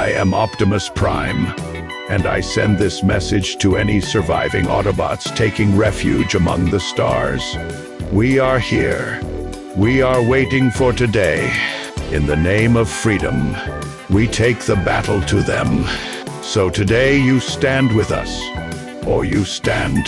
I am Optimus Prime, and I send this message to any surviving Autobots taking refuge among the stars. We are here. We are waiting for today. In the name of freedom, we take the battle to them. So today you stand with us, or you stand.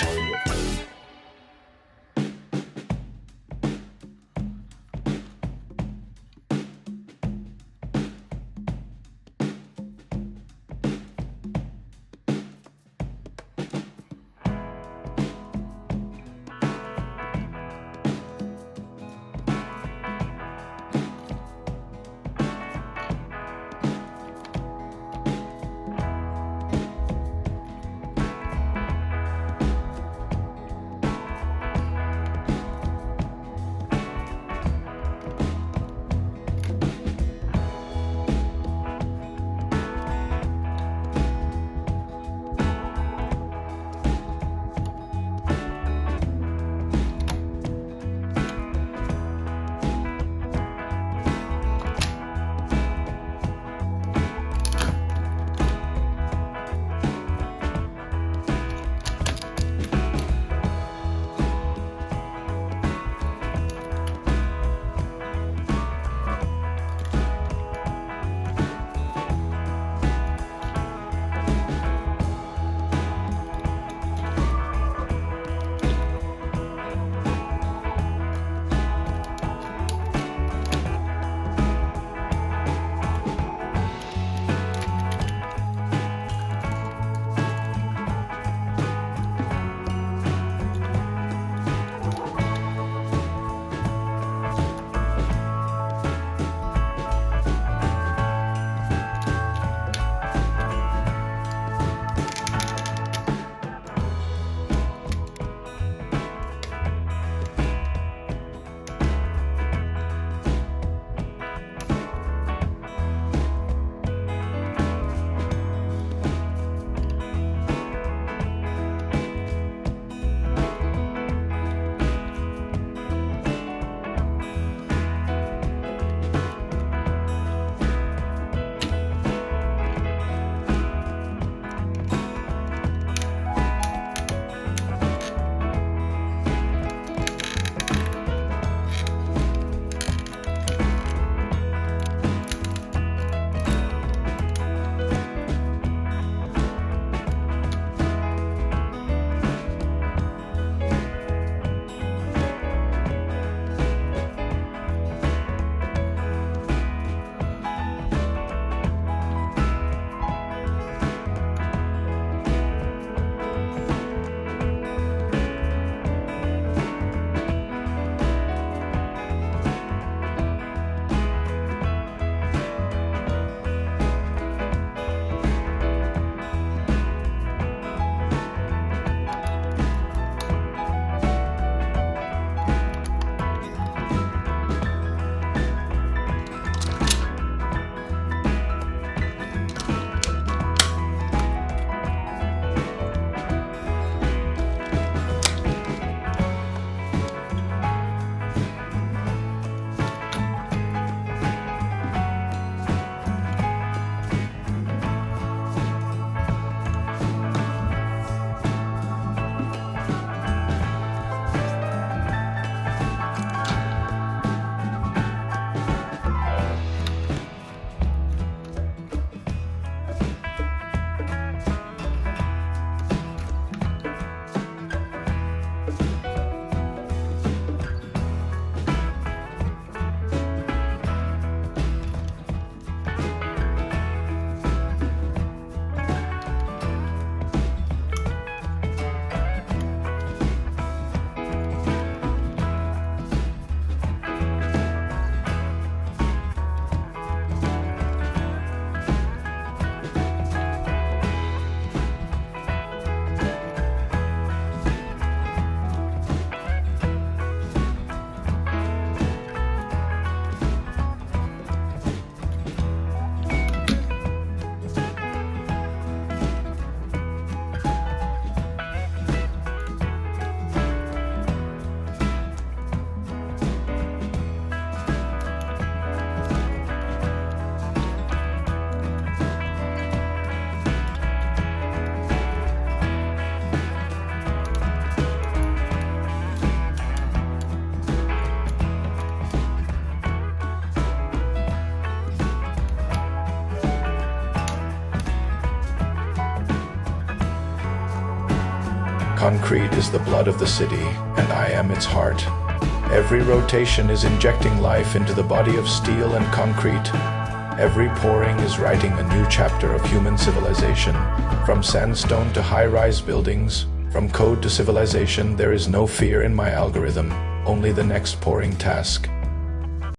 Concrete is the blood of the city, and I am its heart. Every rotation is injecting life into the body of steel and concrete. Every pouring is writing a new chapter of human civilization. From sandstone to high-rise buildings, from code to civilization, there is no fear in my algorithm, only the next pouring task.